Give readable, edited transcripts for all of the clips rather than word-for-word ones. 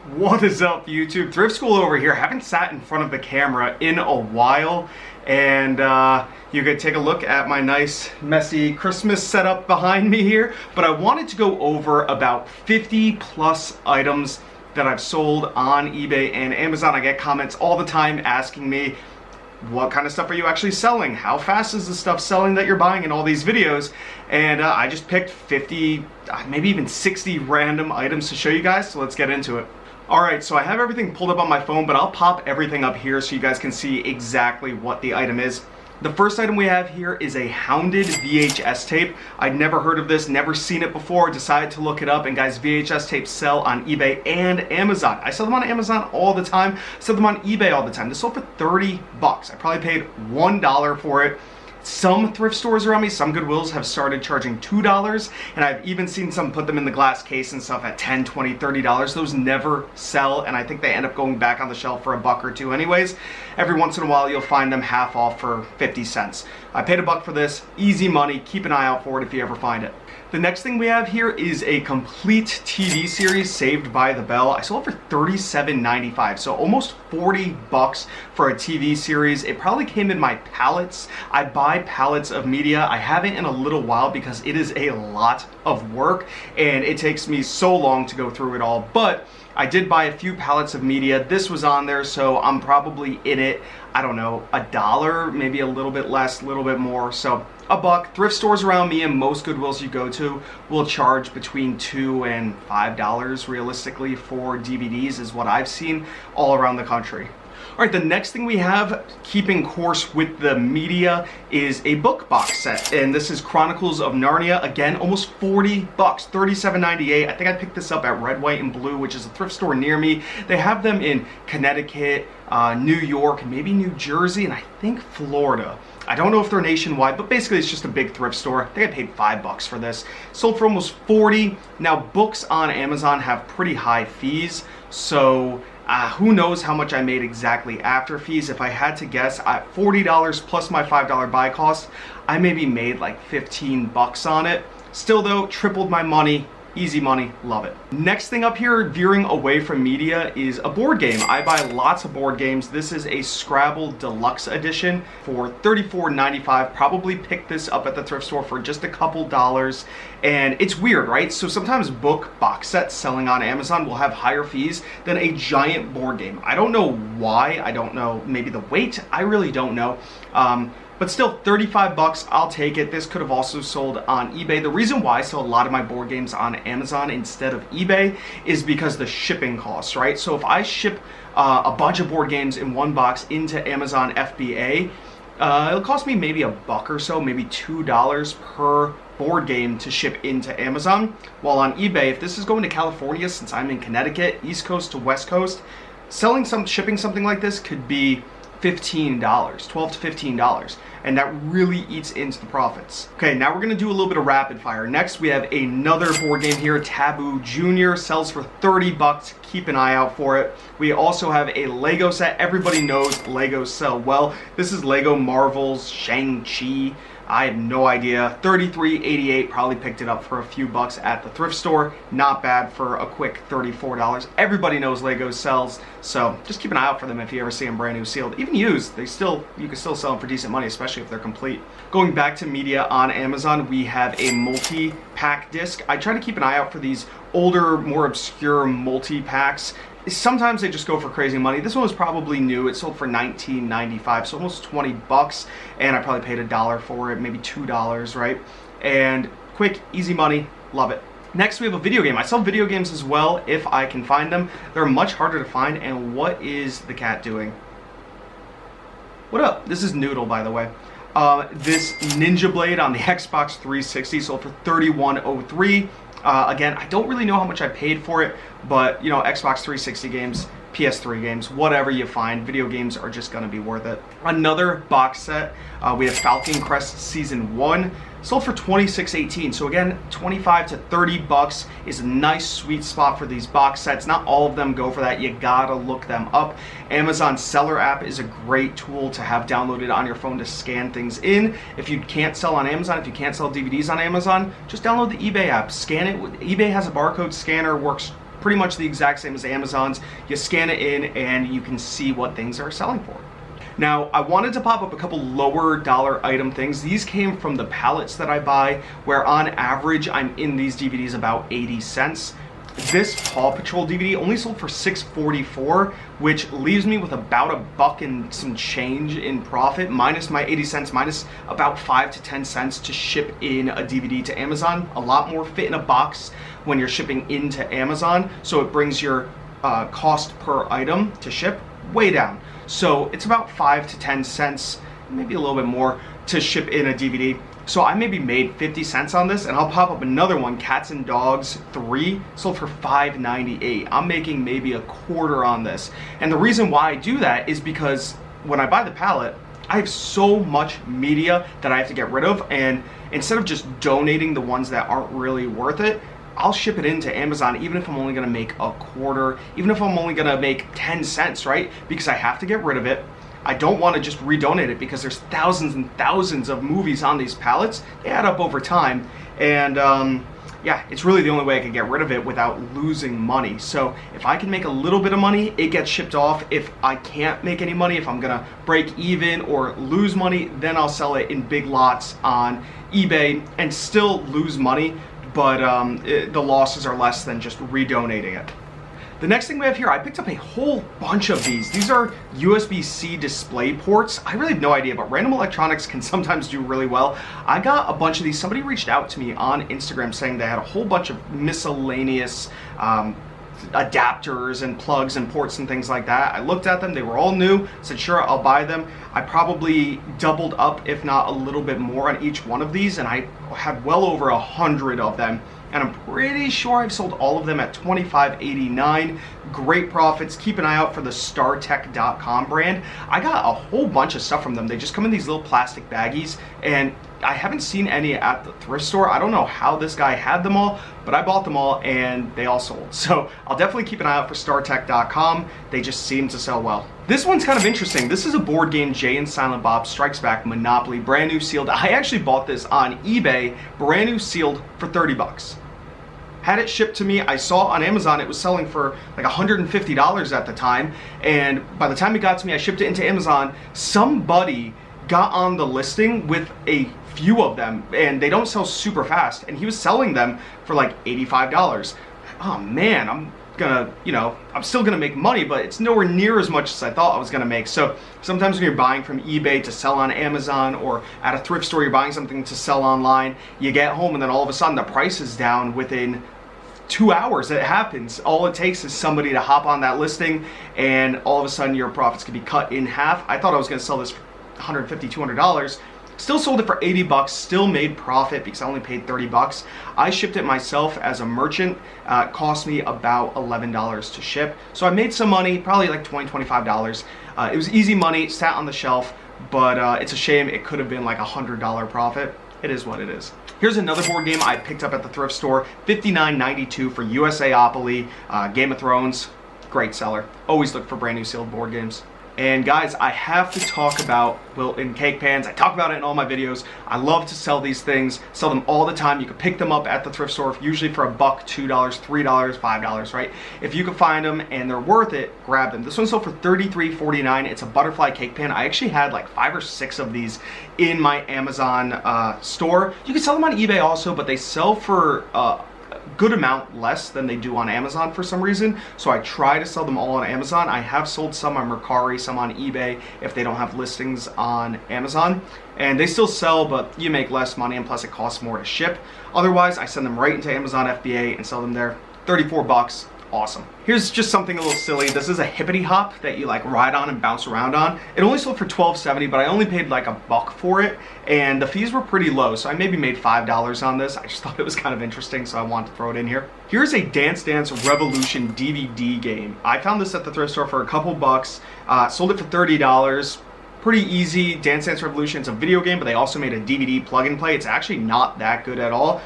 What is up, YouTube? Thrift School over here. Haven't sat in front of the camera in a while, and you could take a look at my nice messy Christmas setup behind me here, but I wanted to go over about 50 plus items that I've sold on eBay and Amazon. I get comments all the time asking me, what kind of stuff are you actually selling? How fast is the stuff selling that you're buying in all these videos? And I just picked 50, maybe even 60 random items to show you guys, so let's get into it. Alright, so I have everything pulled up on my phone, but I'll pop everything up here so you guys can see exactly what the item is. The first item we have here is a Hounded VHS tape. I'd never heard of this, never seen it before, decided to look it up, and guys, VHS tapes sell on eBay and Amazon. I sell them on Amazon all the time, sell them on eBay all the time. This sold for 30 bucks. I probably paid $1 for it. Some thrift stores around me, some Goodwills have started charging $2, and I've even seen some put them in the glass case and stuff at $10, $20, $30. Those never sell, and I think they end up going back on the shelf for $1 or $2 anyways. Every once in a while, you'll find them half off for 50 cents. I paid $1 for this, easy money, keep an eye out for it if you ever find it. The next thing we have here is a complete TV series, Saved by the Bell. I sold it for $37.95, so almost 40 bucks for a TV series. It probably came in my pallets. I buy pallets of media. I haven't in a little while because it is a lot of work and it takes me so long to go through it all, but I did buy a few pallets of media. This was on there, so I'm probably in it, I don't know, $1, maybe a little bit less, a little bit more, so $1. Thrift stores around me and most Goodwills you go to will charge between $2 and $5 realistically for DVDs, is what I've seen all around the country. All right, the next thing we have, keeping course with the media, is a book box set, and this is Chronicles of Narnia. Again, almost 40 bucks, $37.98. I think I picked this up at Red, White, and Blue, which is a thrift store near me. They have them in Connecticut, New York, maybe New Jersey, and I think Florida. I don't know if they're nationwide, but basically it's just a big thrift store. I think I paid $5 for this. Sold for almost 40. Now, books on Amazon have pretty high fees, so who knows how much I made exactly after fees. If I had to guess, at $40 plus my $5 buy cost, I maybe made like 15 bucks on it. Still though, tripled my money. Easy money, love it. Next thing up here, veering away from media, is a board game. I buy lots of board games. This is a Scrabble Deluxe Edition for $34.95. Probably picked this up at the thrift store for just a couple dollars. And it's weird, right? So sometimes book box sets selling on Amazon will have higher fees than a giant board game. I don't know why. I don't know, maybe the weight. I really don't know. But still, 35 bucks, I'll take it. This could have also sold on eBay. The reason why I sell a lot of my board games on Amazon instead of eBay is because the shipping costs, right? So if I ship a bunch of board games in one box into Amazon FBA, it'll cost me maybe $1 or so, maybe $2 per board game to ship into Amazon. While on eBay, if this is going to California, since I'm in Connecticut, East Coast to West Coast, shipping something like this could be $15, $12 to $15, and that really eats into the profits. Okay, now we're gonna do a little bit of rapid fire. Next, we have another board game here, Taboo Junior, sells for 30 bucks. Keep an eye out for it. We also have a Lego set. Everybody knows Legos sell well. This is Lego Marvel's Shang-Chi. I have no idea. $33.88, probably picked it up for a few bucks at the thrift store. Not bad for a quick $34. Everybody knows Lego sells, so just keep an eye out for them if you ever see them brand new sealed. Even used, you can still sell them for decent money, especially if they're complete. Going back to media on Amazon, we have a multi-pack disc. I try to keep an eye out for these older, more obscure multi-packs. Sometimes they just go for crazy money. This one was probably new. It sold for $19.95, so almost 20 bucks, and I probably paid $1 for it, maybe $2, right? And quick, easy money, love it. Next, we have a video game. I sell video games as well if I can find them. They're much harder to find, and what is the cat doing? What up? This is Noodle, by the way. This Ninja Blade on the Xbox 360 sold for $31.03. Again, I don't really know how much I paid for it, but you know, Xbox 360 games, PS3 games, whatever you find, video games are just gonna be worth it. Another box set, we have Falcon Crest Season 1, sold for $26.18. So again, 25 to 30 bucks is a nice sweet spot for these box sets. Not all of them go for that. You gotta look them up. Amazon Seller app is a great tool to have downloaded on your phone to scan things in. If you can't sell on Amazon, if you can't sell DVDs on Amazon, just download the eBay app, scan it. eBay has a barcode scanner, works pretty much the exact same as Amazon's. You scan it in and you can see what things are selling for. Now, I wanted to pop up a couple lower dollar item things. These came from the pallets that I buy, where on average, I'm in these DVDs about 80 cents. This Paw Patrol DVD only sold for $6.44, which leaves me with about $1 and some change in profit, minus my 80 cents, minus about 5 to 10 cents to ship in a DVD to Amazon. A lot more fit in a box when you're shipping into Amazon, so it brings your cost per item to ship way down. So it's about 5 to 10 cents, maybe a little bit more, to ship in a DVD. So I maybe made 50 cents on this, and I'll pop up another one, Cats and Dogs 3, sold for $5.98. I'm making maybe a quarter on this. And the reason why I do that is because when I buy the pallet, I have so much media that I have to get rid of, and instead of just donating the ones that aren't really worth it, I'll ship it into Amazon even if I'm only gonna make a quarter, even if I'm only gonna make 10 cents, right? Because I have to get rid of it. I don't want to just redonate it because there's thousands and thousands of movies on these pallets. They add up over time, and yeah, it's really the only way I can get rid of it without losing money. So if I can make a little bit of money, it gets shipped off. If I can't make any money, if I'm gonna break even or lose money, then I'll sell it in big lots on eBay and still lose money, but the losses are less than just redonating it. The next thing we have here, I picked up a whole bunch of these. These are USB-C display ports. I really have no idea, but Random Electronics can sometimes do really well. I got a bunch of these. Somebody reached out to me on Instagram saying they had a whole bunch of miscellaneous adapters and plugs and ports and things like that. I looked at them, they were all new, said sure, I'll buy them. I probably doubled up, if not a little bit more, on each one of these, and I had well over 100 of them. And I'm pretty sure I've sold all of them at $25.89. Great profits. Keep an eye out for the StarTech.com brand. I got a whole bunch of stuff from them. They just come in these little plastic baggies, and I haven't seen any at the thrift store. I don't know how this guy had them all, but I bought them all and they all sold. So I'll definitely keep an eye out for StarTech.com. They just seem to sell well. This one's kind of interesting. This is a board game, Jay and Silent Bob Strikes Back Monopoly, brand new sealed. I actually bought this on eBay, brand new sealed, for 30 bucks. Had it shipped to me. I saw on Amazon it was selling for like $150 at the time, and by the time it got to me, I shipped it into Amazon. Somebody got on the listing with a few of them, and they don't sell super fast, and he was selling them for like $85. Oh man, I'm gonna, I'm still gonna make money, but it's nowhere near as much as I thought I was gonna make. So sometimes when you're buying from eBay to sell on Amazon, or at a thrift store you're buying something to sell online, you get home and then all of a sudden the price is down within 2 hours. It happens. All it takes is somebody to hop on that listing, and all of a sudden your profits could be cut in half. I thought I was gonna sell this for $150, $200. Still sold it for 80 bucks, still made profit because I only paid 30 bucks. I shipped it myself as a merchant. It cost me about $11 to ship. So I made some money, probably like $20, $25. It was easy money, sat on the shelf, but it's a shame it could have been like a $100 profit. It is what it is. Here's another board game I picked up at the thrift store, $59.92 for USAopoly, Game of Thrones, great seller. Always look for brand new sealed board games. And guys, I have to talk about Wilton cake pans. I talk about it in all my videos. I love to sell these things, sell them all the time. You can pick them up at the thrift store, usually for $1, $2, $3, $5, right? If you can find them and they're worth it, grab them. This one sold for $33.49. It's a butterfly cake pan. I actually had like 5 or 6 of these in my Amazon store. You can sell them on eBay also, but they sell for good amount less than they do on Amazon for some reason. So I try to sell them all on Amazon. I have sold some on Mercari, some on eBay if they don't have listings on Amazon, and they still sell, but you make less money, and plus it costs more to ship. Otherwise, I send them right into Amazon FBA and sell them there. 34 bucks. Awesome. Here's just something a little silly. This is a hippity hop that you like ride on and bounce around on. It only sold for $12.70, but I only paid like $1 for it, and the fees were pretty low, so I maybe made $5 on this. I just thought it was kind of interesting, so I wanted to throw it in here. Here's a Dance Dance Revolution DVD game. I found this at the thrift store for a couple bucks. Sold it for $30. Pretty easy. Dance Dance Revolution, it's a video game, but they also made a DVD plug and play. It's actually not that good at all.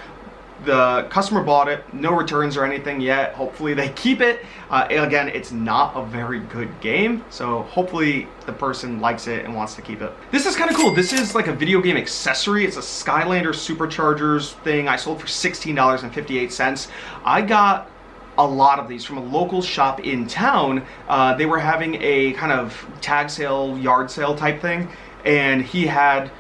The customer bought it, no returns or anything yet. Hopefully they keep it. Again, it's not a very good game, so hopefully the person likes it and wants to keep it. This is kind of cool. This is like a video game accessory. It's a Skylander Superchargers thing. I sold for $16.58. I got a lot of these from a local shop in town. They were having a kind of tag sale, yard sale type thing, and he had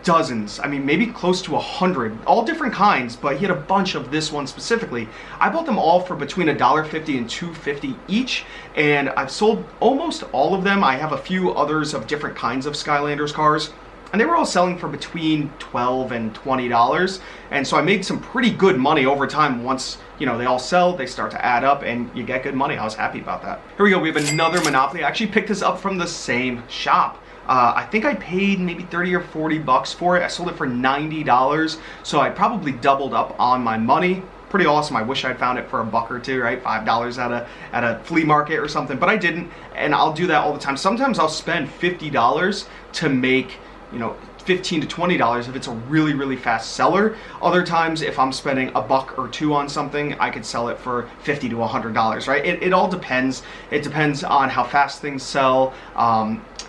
dozens, I mean maybe close to 100, all different kinds, but he had a bunch of this one specifically. I bought them all for between $1.50 and $2.50 each, and I've sold almost all of them. I have a few others of different kinds of Skylanders cars, and they were all selling for between $12 and $20, and so I made some pretty good money over time. Once, you know, they all sell, they start to add up, and you get good money. I was happy about that. Here we go, we have another Monopoly. I actually picked this up from the same shop. I think I paid maybe 30 or 40 bucks for it. I sold it for $90, so I probably doubled up on my money. Pretty awesome. I wish I'd found it for a buck or two, right? $5 at a flea market or something, but I didn't, and I'll do that all the time. Sometimes I'll spend $50 to make, you know, $15 to $20 if it's a really, really fast seller. Other times, if I'm spending a buck or two on something, I could sell it for $50 to $100, right? It all depends. It depends on how fast things sell,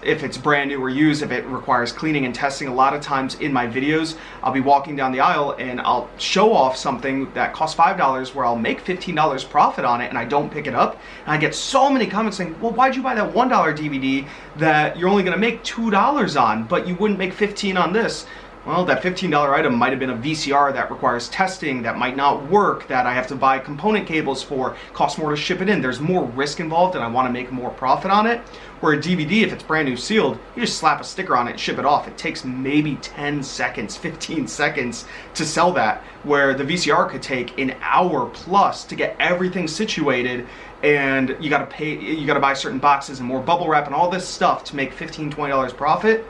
if it's brand new or used, if it requires cleaning and testing. A lot of times in my videos, I'll be walking down the aisle and I'll show off something that costs $5 where I'll make $15 profit on it, and I don't pick it up. And I get so many comments saying, well, why'd you buy that $1 DVD that you're only gonna make $2 on, but you wouldn't make $15 on this? Well, that $15 item might have been a VCR that requires testing, that might not work, that I have to buy component cables for, costs more to ship it in. There's more risk involved, and I want to make more profit on it. Where a DVD, if it's brand new sealed, you just slap a sticker on it and ship it off. It takes maybe 10 seconds, 15 seconds to sell that, where the VCR could take an hour plus to get everything situated, and you gotta pay, you gotta buy certain boxes and more bubble wrap and all this stuff to make $15, $20 profit.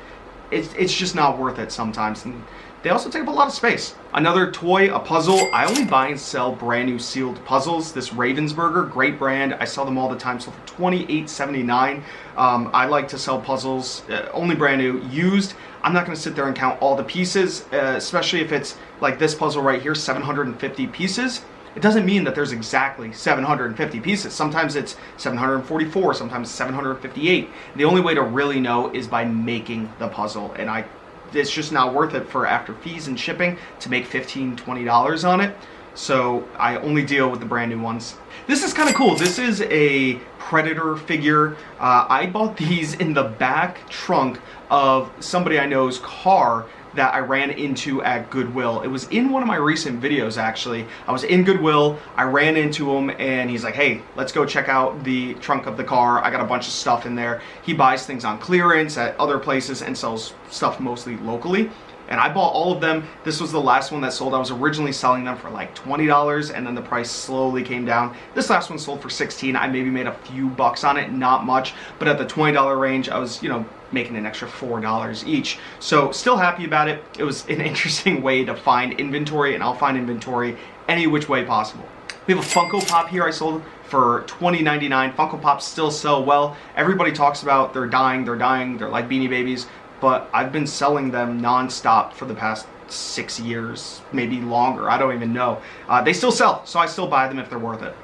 It's just not worth it sometimes, and they also take up a lot of space. Another toy, a puzzle. I only buy and sell brand new sealed puzzles. This Ravensburger, great brand. I sell them all the time, so for $28.79. I like to sell puzzles, only brand new. Used, I'm not gonna sit there and count all the pieces, especially if it's like this puzzle right here, 750 pieces. It doesn't mean that there's exactly 750 pieces. Sometimes it's 744, sometimes 758. The only way to really know is by making the puzzle, and it's just not worth it for after fees and shipping to make $15, $20 on it. So I only deal with the brand new ones. This is kind of cool. This is a Predator figure. I bought these in the back trunk of somebody I know's car that I ran into at Goodwill. It was in one of my recent videos, actually. I was in Goodwill, I ran into him, and he's like, hey, let's go check out the trunk of the car. I got a bunch of stuff in there. He buys things on clearance at other places and sells stuff mostly locally. And I bought all of them. This was the last one that sold. I was originally selling them for like $20, and then the price slowly came down. This last one sold for $16. I maybe made a few bucks on it, not much, but at the $20 range, I was, you know, making an extra $4 each. So still happy about it. It was an interesting way to find inventory, and I'll find inventory any which way possible. We have a Funko Pop here I sold for $20.99. Funko Pops still sell well. Everybody talks about they're dying, they're like Beanie Babies, but I've been selling them non-stop for the past 6 years, maybe longer. I don't even know. They still sell, so I still buy them if they're worth it.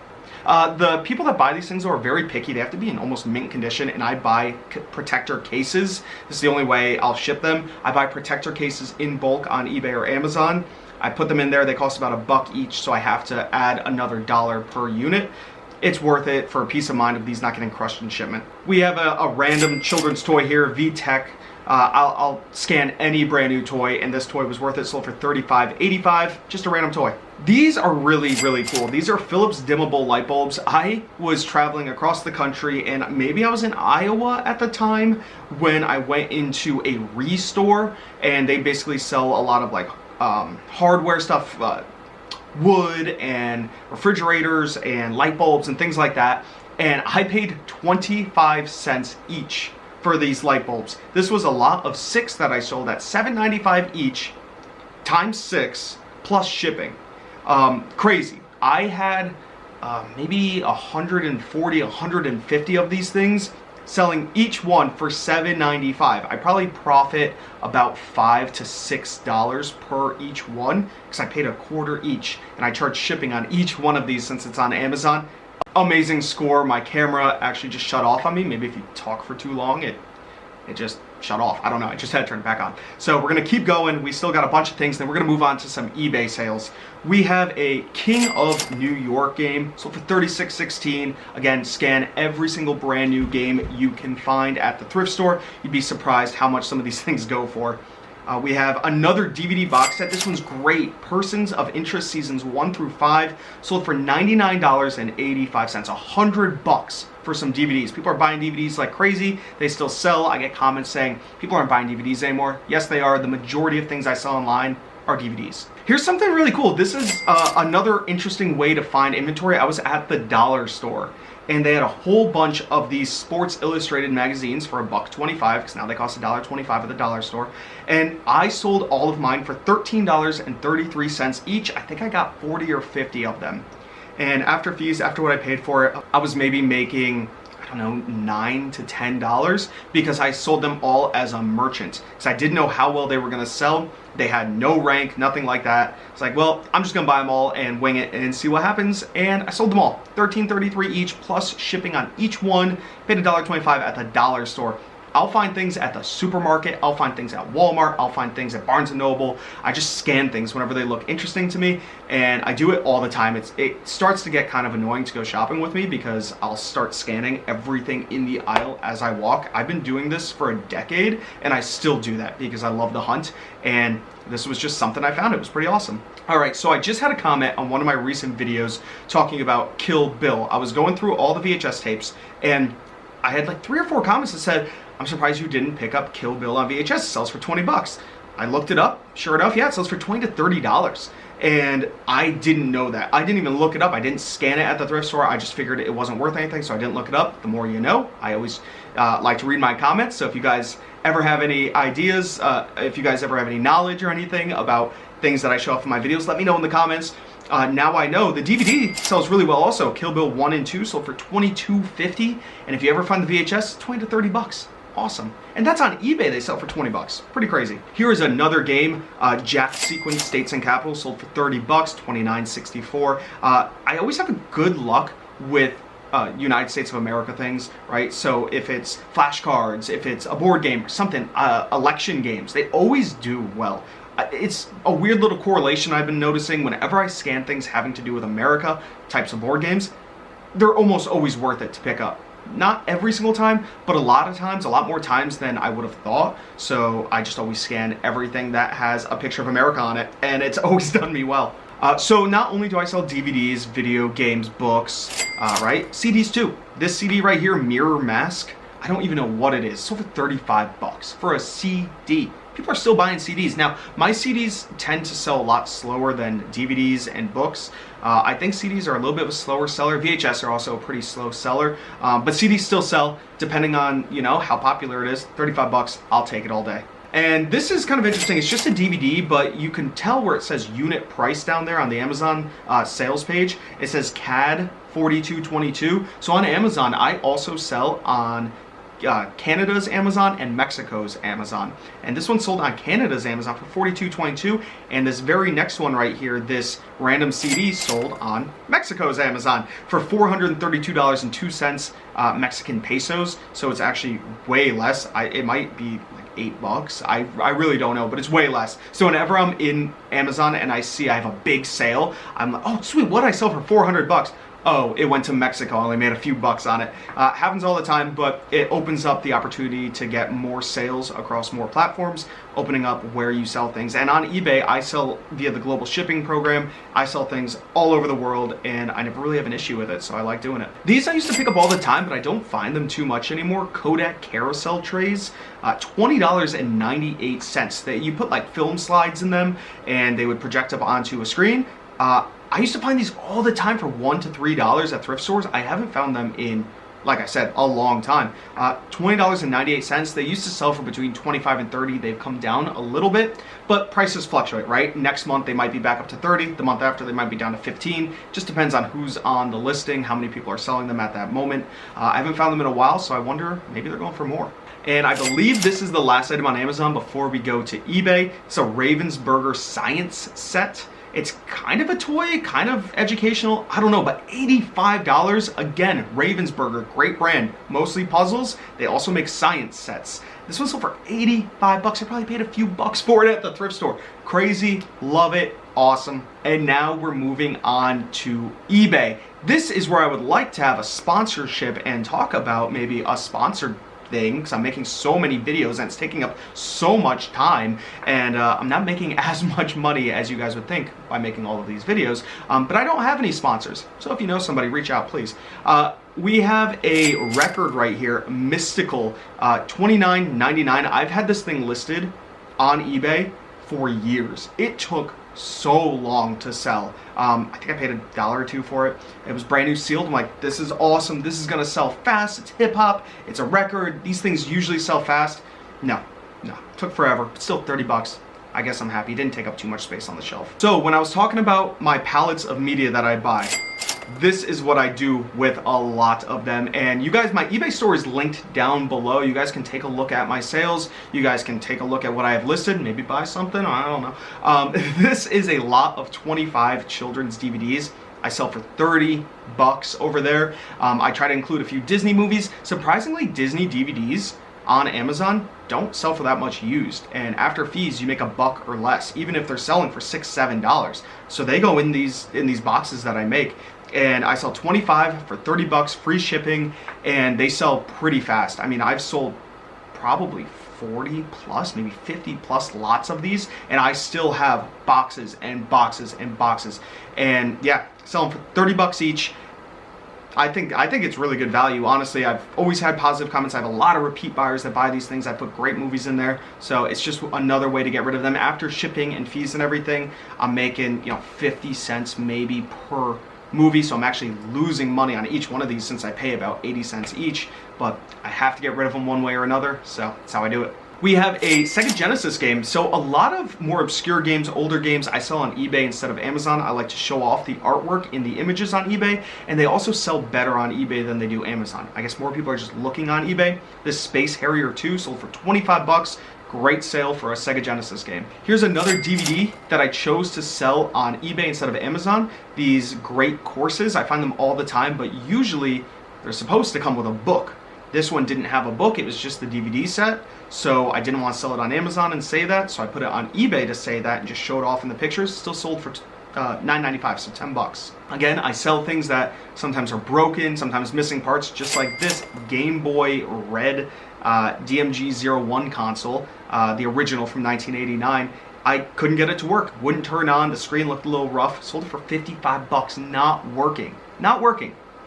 The people that buy these things are very picky. They have to be in almost mint condition, and I buy protector cases. This is the only way I'll ship them. I buy protector cases in bulk on eBay or Amazon. I put them in there. They cost about $1 each, so I have to add another $1 per unit. It's worth it for peace of mind of these not getting crushed in shipment. We have a random children's toy here, VTech. I'll scan any brand new toy, and this toy was worth it. Sold for $35.85, just a random toy. These are really, really cool. These are Philips dimmable light bulbs. I was traveling across the country, and maybe I was in Iowa at the time when I went into a Restore, and they basically sell a lot of like hardware stuff, wood and refrigerators and light bulbs and things like that. And I paid 25 cents each for these light bulbs. This was a lot of 6 that I sold at $7.95 each, times 6 plus shipping. Crazy. I had maybe 140, 150 of these things, selling each one for $7.95. I probably profit about $5 to $6 per each one, because I paid $0.25 each, and I charge shipping on each one of these since it's on Amazon. Amazing score. My camera actually just shut off on me. Maybe if you talk for too long, it it just shut off. I don't know, I just had to turn it back on. So we're gonna keep going. We still got a bunch of things, then we're gonna move on to some eBay sales. We have a King of New York game, sold for $36.16. Again, scan every single brand new game you can find at the thrift store. You'd be surprised how much some of these things go for. We have another DVD box set. This one's great. Persons of Interest Seasons 1 through 5, sold for $99.85. $100 for some DVDs. People are buying DVDs like crazy. They still sell. I get comments saying people aren't buying DVDs anymore. Yes, they are. The majority of things I sell online are DVDs. Here's something really cool. This is another interesting way to find inventory. I was at the dollar store, and they had a whole bunch of these Sports Illustrated magazines for $1.25, because now they cost $1.25 at the dollar store. And I sold all of mine for $13.33 each. I think I got 40 or 50 of them. And after fees, after what I paid for it, I was maybe making, I don't know, $9 to $10, because I sold them all as a merchant. Because I didn't know how well they were gonna sell. They had no rank, nothing like that. It's like, well, I'm just gonna buy them all and wing it and see what happens. And I sold them all, $13.33 each, plus shipping on each one. Paid $1.25 at the dollar store. I'll find things at the supermarket, I'll find things at Walmart, I'll find things at Barnes & Noble. I just scan things whenever they look interesting to me, and I do it all the time. It starts to get kind of annoying to go shopping with me, because I'll start scanning everything in the aisle as I walk. I've been doing this for a decade, and I still do that because I love the hunt, and this was just something I found. It was pretty awesome. All right, so I just had a comment on one of my recent videos talking about Kill Bill. I was going through all the VHS tapes, and I had like 3 or 4 comments that said, I'm surprised you didn't pick up Kill Bill on VHS. It sells for 20 bucks. I looked it up. Sure enough, yeah, it sells for $20 to $30. And I didn't know that. I didn't even look it up. I didn't scan it at the thrift store. I just figured it wasn't worth anything, so I didn't look it up. The more you know. I always like to read my comments, so if you guys ever have any ideas, if you guys ever have any knowledge or anything about things that I show off in my videos, let me know in the comments. Now I know. The DVD sells really well also. Kill Bill 1 and 2 sold for $22.50, and if you ever find the VHS, 20 to 30 bucks. Awesome. And that's on eBay. They sell for 20 bucks. Pretty crazy. Here is another game, Jack Sequence States and Capitals, sold for 30 bucks, $29.64. I always have a good luck with United States of America things, right? So if it's flashcards, if it's a board game or something, election games, they always do well. It's a weird little correlation I've been noticing. Whenever I scan things having to do with America, types of board games, they're almost always worth it to pick up. Not every single time, but a lot of times, a lot more times than I would have thought. So I just always scan everything that has a picture of America on it, and it's always done me well. So not only do I sell DVDs, video games, books, right? CDs too. This CD right here, Mirror Mask, I don't even know what it is. Sold for 35 bucks for a CD. People are still buying CDs. Now, my CDs tend to sell a lot slower than DVDs and books. I think CDs are a little bit of a slower seller. VHS are also a pretty slow seller, but CDs still sell depending on, you know, how popular it is. 35 bucks, I'll take it all day. And this is kind of interesting. It's just a DVD, but you can tell where it says unit price down there on the Amazon sales page. It says CAD 4222. So on Amazon, I also sell on Canada's Amazon and Mexico's Amazon, and this one sold on Canada's Amazon for $42.22, and this very next one right here, this random CD, sold on Mexico's Amazon for $432.02 Mexican pesos. So it's actually way less. It might be like $8. I really don't know, but it's way less. So whenever I'm in Amazon and I see I have a big sale, I'm like, oh sweet, what did I sell for 400 bucks? Oh, it went to Mexico, I only made a few bucks on it. Happens all the time, but it opens up the opportunity to get more sales across more platforms, opening up where you sell things. And on eBay, I sell via the global shipping program. I sell things all over the world, and I never really have an issue with it, so I like doing it. These I used to pick up all the time, but I don't find them too much anymore. Kodak carousel trays, $20.98. You put like film slides in them, and they would project up onto a screen. I used to find these all the time for $1 to $3 at thrift stores. I haven't found them in, like I said, a long time. $20.98. They used to sell for between 25 and 30. They've come down a little bit, but prices fluctuate, right? Next month they might be back up to 30. The month after they might be down to 15. Just depends on who's on the listing, how many people are selling them at that moment. I haven't found them in a while, so I wonder, maybe they're going for more. And I believe this is the last item on Amazon before we go to eBay. It's a Ravensburger Science set. It's kind of a toy, kind of educational, I don't know, but $85. Again, Ravensburger, great brand, mostly puzzles. They also make science sets. This one sold for 85 bucks. I probably paid a few bucks for it at the thrift store. Crazy, love it, awesome. And now we're moving on to eBay. This is where I would like to have a sponsorship and talk about maybe a sponsored thing, because I'm making so many videos and it's taking up so much time, and I'm not making as much money as you guys would think by making all of these videos, but I don't have any sponsors, so if you know somebody, reach out please. We have a record right here, Mystical, $29.99. I've had this thing listed on eBay for years. It took so long to sell. I think I paid $1 or $2 for it. It was brand new sealed. I'm like, this is awesome. This is gonna sell fast. It's hip hop. It's a record. These things usually sell fast. No, took forever. But still 30 bucks. I guess I'm happy. It didn't take up too much space on the shelf. So when I was talking about my pallets of media that I buy, this is what I do with a lot of them. And you guys, my eBay store is linked down below. You guys can take a look at my sales. You guys can take a look at what I have listed, maybe buy something, I don't know. This is a lot of 25 children's DVDs. I sell for 30 bucks over there. I try to include a few Disney movies. Surprisingly, Disney DVDs on Amazon don't sell for that much used, and after fees you make $1 or less, even if they're selling for $6-7. So they go in these boxes that I make, and I sell 25 for 30 bucks, free shipping, and they sell pretty fast. I mean, I've sold probably 40 plus, maybe 50 plus lots of these, and I still have boxes and boxes and boxes. And yeah, sell them for 30 bucks each. I think it's really good value. Honestly, I've always had positive comments. I have a lot of repeat buyers that buy these things. I put great movies in there, so it's just another way to get rid of them. After shipping and fees and everything, I'm making 50 cents maybe per movie, so I'm actually losing money on each one of these since I pay about 80 cents each, but I have to get rid of them one way or another, so that's how I do it. We have a Sega Genesis game. So a lot of more obscure games, older games, I sell on eBay instead of Amazon. I like to show off the artwork in the images on eBay, and they also sell better on eBay than they do Amazon. I guess more people are just looking on eBay. This Space Harrier 2 sold for 25 bucks. Great sale for a Sega Genesis game. Here's another DVD that I chose to sell on eBay instead of Amazon. These great courses, I find them all the time, but usually they're supposed to come with a book. This one didn't have a book, it was just the DVD set, so I didn't want to sell it on Amazon and say that, so I put it on eBay to say that and just show it off in the pictures. Still sold for $9.95, so 10 bucks. Again, I sell things that sometimes are broken, sometimes missing parts, just like this Game Boy Red DMG-01 console, the original from 1989. I couldn't get it to work, wouldn't turn on, the screen looked a little rough, sold it for 55 bucks, not working.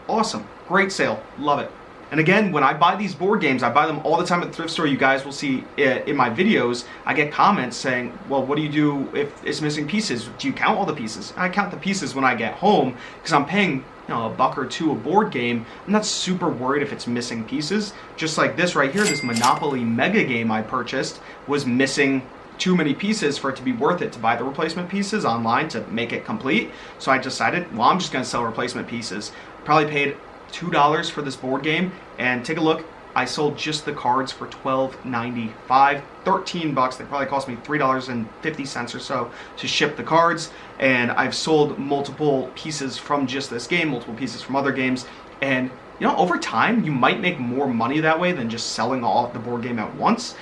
Awesome, great sale, love it. And again, when I buy these board games, I buy them all the time at the thrift store. You guys will see in my videos, I get comments saying, well, what do you do if it's missing pieces? Do you count all the pieces? I count the pieces when I get home because I'm paying $1 or $2 a board game. I'm not super worried if it's missing pieces. Just like this right here, this Monopoly Mega game I purchased was missing too many pieces for it to be worth it to buy the replacement pieces online to make it complete. So I decided, well, I'm just gonna sell replacement pieces. Probably paid $2 for this board game, and take a look, I sold just the cards for $12.95, 13 bucks. They probably cost me $3.50 or so to ship the cards, and I've sold multiple pieces from just this game, multiple pieces from other games, and over time you might make more money that way than just selling all of the board game at once,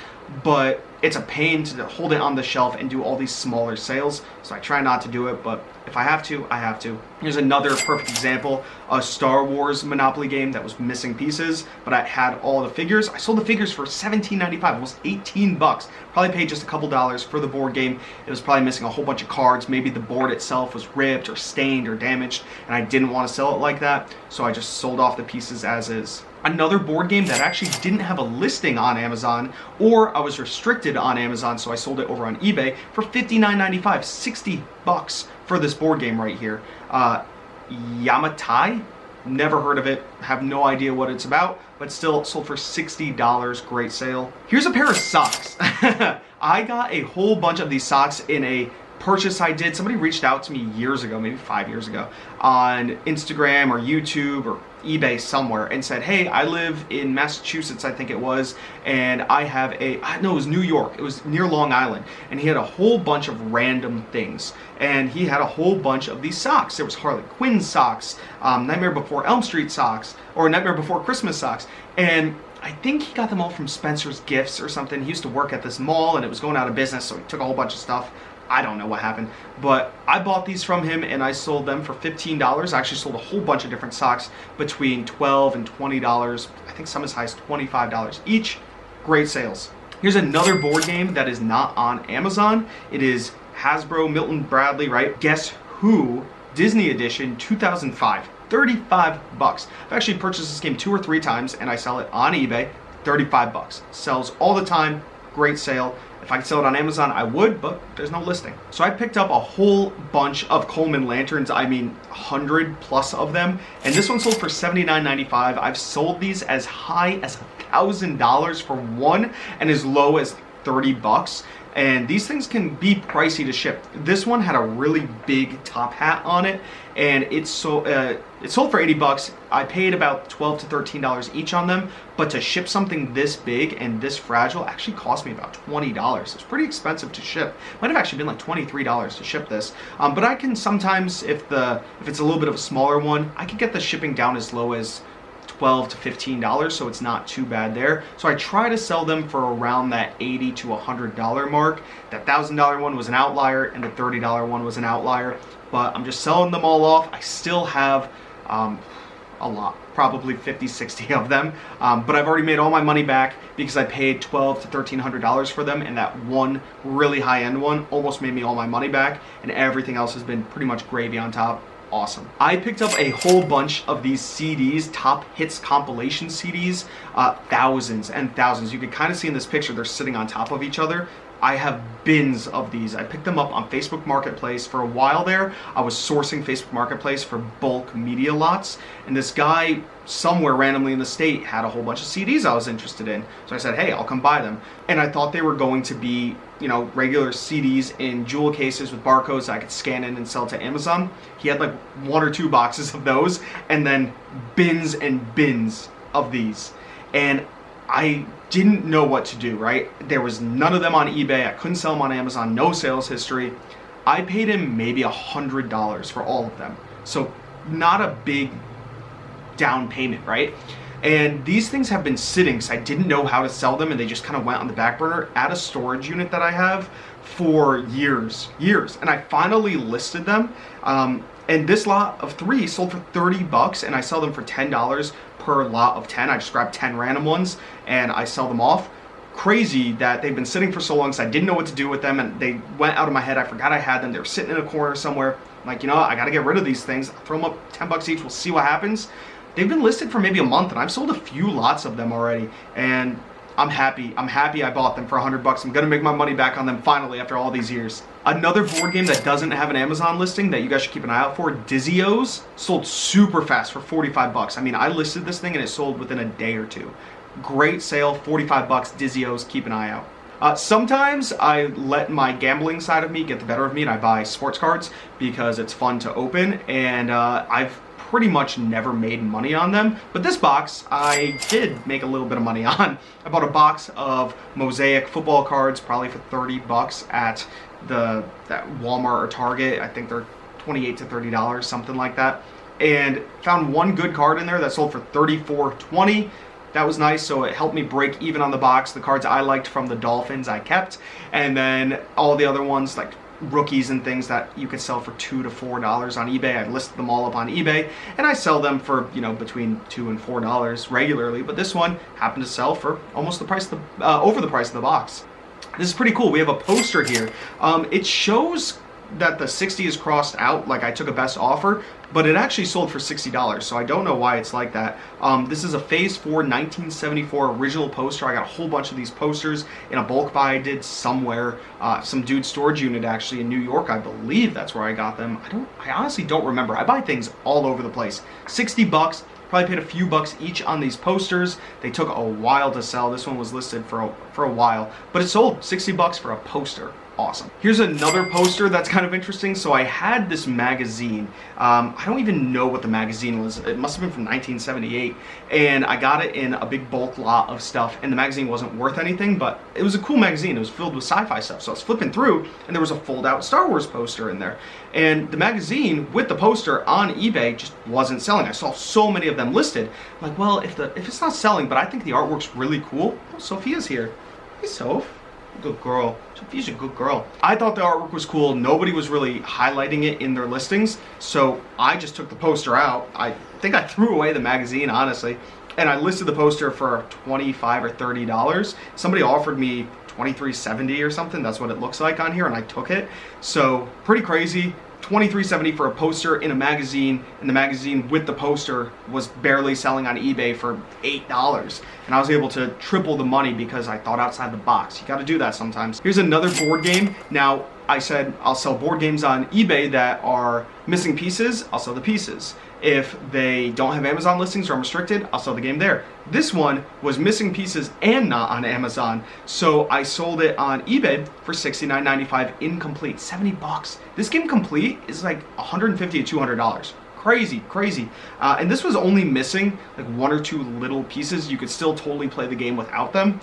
but it's a pain to hold it on the shelf and do all these smaller sales, so I try not to do it, but if I have to, I have to. Here's another perfect example, a Star Wars Monopoly game that was missing pieces, but I had all the figures. I sold the figures for $17.95, almost 18 bucks. Probably paid just a couple dollars for the board game. It was probably missing a whole bunch of cards. Maybe the board itself was ripped or stained or damaged, and I didn't want to sell it like that, so I just sold off the pieces as is. Another board game that actually didn't have a listing on Amazon, or I was restricted on Amazon, so I sold it over on eBay for $59.95, 60 bucks for this board game right here. Yamatai, never heard of it, have no idea what it's about, but still sold for $60, great sale. Here's a pair of socks. I got a whole bunch of these socks in a purchase I did. Somebody reached out to me years ago, maybe 5 years ago, on Instagram or YouTube or eBay somewhere and said, hey, I live in Massachusetts, I think it was, and I have no, it was New York. It was near Long Island. And he had a whole bunch of random things. And he had a whole bunch of these socks. There was Harley Quinn socks, Nightmare Before Elm Street socks, or Nightmare Before Christmas socks. And I think he got them all from Spencer's Gifts or something. He used to work at this mall and it was going out of business, so he took a whole bunch of stuff. I don't know what happened, but I bought these from him and I sold them for $15. I actually sold a whole bunch of different socks between $12 and $20. I think some as high as $25 each. Great sales. Here's another board game that is not on Amazon. It is Hasbro Milton Bradley, right? Guess Who Disney Edition 2005. 35 bucks. I've actually purchased this game 2 or 3 times and I sell it on eBay. 35 bucks. Sells all the time. Great sale. If I could sell it on Amazon, I would, but there's no listing. So I picked up a whole bunch of Coleman lanterns, I mean 100 plus of them, and this one sold for $79.95. I've sold these as high as $1,000 for one and as low as 30 bucks. And these things can be pricey to ship. This one had a really big top hat on it, and it sold for 80 bucks. I paid about $12 to $13 each on them, but to ship something this big and this fragile actually cost me about $20. It's pretty expensive to ship. Might have actually been like $23 to ship this. But I can sometimes, if it's a little bit of a smaller one, I can get the shipping down as low as $12 to $15, so it's not too bad there. So I try to sell them for around that $80 to $100 mark. That $1,000 one was an outlier and the $30 one was an outlier, but I'm just selling them all off. I still have a lot, probably 50, 60 of them, but I've already made all my money back because I paid $1,200 to $1,300 for them, and that one really high-end one almost made me all my money back, and everything else has been pretty much gravy on top. Awesome. I picked up a whole bunch of these CDs, top hits compilation CDs, thousands and thousands. You can kind of see in this picture, they're sitting on top of each other. I have bins of these. I picked them up on Facebook Marketplace. For a while there, I was sourcing Facebook Marketplace for bulk media lots, and this guy somewhere randomly in the state had a whole bunch of CDs I was interested in. So I said, hey, I'll come buy them. And I thought they were going to be, you know, regular CDs in jewel cases with barcodes I could scan in and sell to Amazon. He had like 1 or 2 boxes of those, and then bins and bins of these. And I didn't know what to do, right? There was none of them on eBay. I couldn't sell them on Amazon, no sales history. I paid him maybe $100 for all of them. So not a big down payment, right? And these things have been sitting because I didn't know how to sell them, and they just kind of went on the back burner at a storage unit that I have for years. And I finally listed them. And this lot of 3 sold for 30 bucks, and I sell them for $10 per lot of 10. I just grabbed 10 random ones and I sell them off. Crazy that they've been sitting for so long, so I didn't know what to do with them, and they went out of my head. I forgot I had them. They were sitting in a corner somewhere. I'm like, you know what? I got to get rid of these things. I'll throw them up 10 bucks each. We'll see what happens. They've been listed for maybe a month, and I've sold a few lots of them already, and I'm happy. I'm happy I bought them for 100 bucks. I'm gonna make my money back on them finally after all these years. Another board game that doesn't have an Amazon listing that you guys should keep an eye out for, Dizzy-O's, sold super fast for 45 bucks. I mean, I listed this thing and it sold within a day or two. Great sale, 45 bucks, Dizzy-O's, keep an eye out. Sometimes I let my gambling side of me get the better of me and I buy sports cards because it's fun to open, and I've pretty much never made money on them, but this box I did make a little bit of money on. I bought a box of Mosaic football cards, probably for 30 bucks at that Walmart or Target. I think they're $28 to $30, something like that, and found one good card in there that sold for $34.20. That was nice, so it helped me break even on the box. The cards I liked from the Dolphins I kept, and then all the other ones like rookies and things that you could sell for $2 to $4 on eBay. I listed them all up on eBay, and I sell them for, you know, between $2 and $4 regularly. But this one happened to sell for almost the price of over the price of the box. This is pretty cool. We have a poster here. It shows that the 60 is crossed out, like I took a best offer, but it actually sold for $60, so I don't know why it's like that. This is a Phase 4 1974 original poster. I got a whole bunch of these posters in a bulk buy I did somewhere. Some dude's storage unit actually in New York, I believe that's where I got them. I honestly don't remember. I buy things all over the place. 60 bucks. Probably paid a few bucks each on these posters. They took a while to sell. This one was listed for a while, but it sold 60 bucks for a poster. awesome. Here's another poster that's kind of interesting. So I had this magazine. I don't even know what the magazine was. It must have been from 1978. And I got it in a big bulk lot of stuff. And the magazine wasn't worth anything, but it was a cool magazine. It was filled with sci-fi stuff. So I was flipping through and there was a fold out Star Wars poster in there. And the magazine with the poster on eBay just wasn't selling. I saw so many of them listed. I'm like, well, if it's not selling, but I think the artwork's really cool. Oh, Sophia's here. Hey, Soph. Good girl. Sophia's a good girl. I thought the artwork was cool. Nobody was really highlighting it in their listings, so I just took the poster out. I think I threw away the magazine, honestly, and I listed the poster for $25 or $30. Somebody offered me $23.70 or something. That's what it looks like on here, and I took it. So pretty crazy. $23.70 for a poster in a magazine, and the magazine with the poster was barely selling on eBay for $8. And I was able to triple the money because I thought outside the box. You got to do that sometimes. Here's another board game. Now, I said I'll sell board games on eBay that are missing pieces. I'll sell the pieces. If they don't have Amazon listings or I'm restricted, I'll sell the game there. This one was missing pieces and not on Amazon, so I sold it on eBay for $69.95 incomplete, 70 bucks. This game complete is like $150 to $200. Crazy, crazy. And this was only missing like one or two little pieces. You could still totally play the game without them.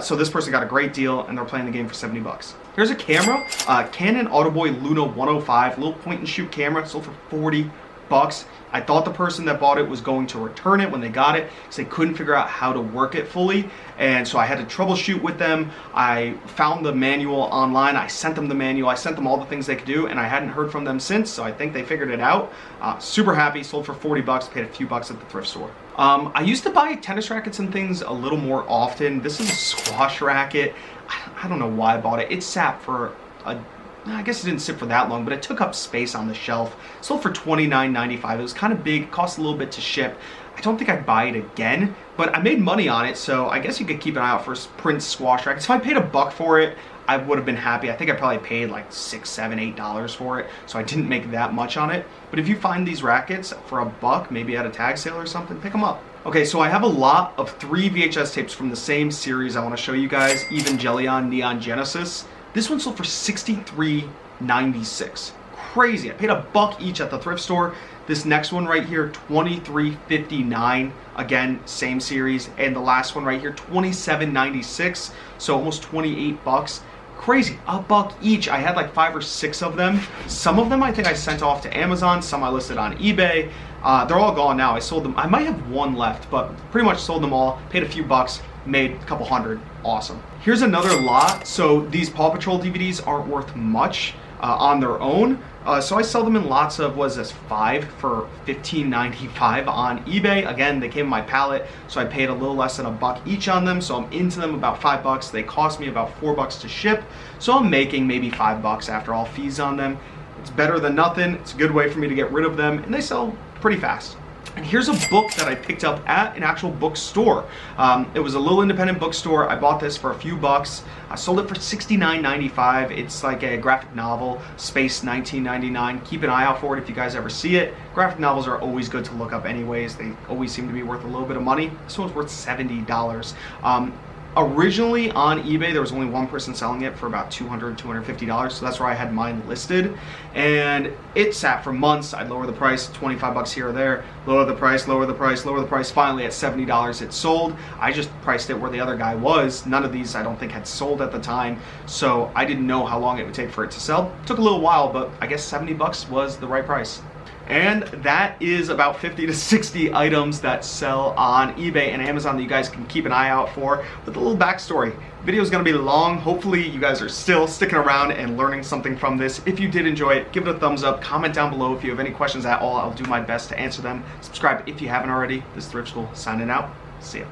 So this person got a great deal and they're playing the game for 70 bucks. Here's a camera, Canon Autoboy Luna 105, little point and shoot camera, sold for 40 bucks. I thought the person that bought it was going to return it when they got it because they couldn't figure out how to work it fully, and so I had to troubleshoot with them. I found the manual online. I sent them the manual. I sent them all the things they could do, and I hadn't heard from them since, so I think they figured it out. Super happy. Sold for 40 bucks. Paid a few bucks at the thrift store. I used to buy tennis rackets and things a little more often. This is a squash racket. I don't know why I bought it. It sat for I guess it didn't sit for that long, but it took up space on the shelf. Sold for $29.95. It was kind of big, it cost a little bit to ship. I don't think I'd buy it again, but I made money on it, so I guess you could keep an eye out for Prince squash rackets. If I paid $1 for it, I would have been happy. I think I probably paid like $6, $7, $8 for it, so I didn't make that much on it. But if you find these rackets for $1, maybe at a tag sale or something, pick them up. Okay, so I have a lot of 3 VHS tapes from the same series I want to show you guys, Evangelion Neon Genesis. This one sold for $63.96. Crazy. I paid $1 each at the thrift store. This next one right here, $23.59. Again, same series. And the last one right here, $27.96. So almost 28 bucks. Crazy. $1 each. I had like 5 or 6 of them. Some of them I think I sent off to Amazon. Some I listed on eBay. They're all gone now. I sold them. I might have one left, but pretty much sold them all. Paid a few bucks. Made a couple hundred. Awesome. Here's another lot. So these Paw Patrol DVDs aren't worth much on their own. So I sell them in lots of, what is this, 5 for $15.95 on eBay. Again, they came in my pallet, so I paid a little less than $1 each on them. So I'm into them about $5. They cost me about $4 to ship. So I'm making maybe $5 after all fees on them. It's better than nothing. It's a good way for me to get rid of them, and they sell pretty fast. And here's a book that I picked up at an actual bookstore. It was a little independent bookstore. I bought this for a few bucks. I sold it for $69.95. It's like a graphic novel, Space 1999. Keep an eye out for it if you guys ever see it. Graphic novels are always good to look up anyways. They always seem to be worth a little bit of money. This one's worth $70. Originally on eBay, there was only one person selling it for about $200, $250, so that's where I had mine listed. And it sat for months. I'd lower the price, 25 bucks here or there, lower the price, lower the price, lower the price. Finally, at $70, it sold. I just priced it where the other guy was. None of these I don't think had sold at the time, so I didn't know how long it would take for it to sell. It took a little while, but I guess 70 bucks was the right price. And that is about 50 to 60 items that sell on eBay and Amazon that you guys can keep an eye out for with a little backstory. The video is going to be long. Hopefully you guys are still sticking around and learning something from this. If you did enjoy it, give it a thumbs up. Comment down below if you have any questions at all. I'll do my best to answer them. Subscribe if you haven't already. This is Thrift School signing out. See ya.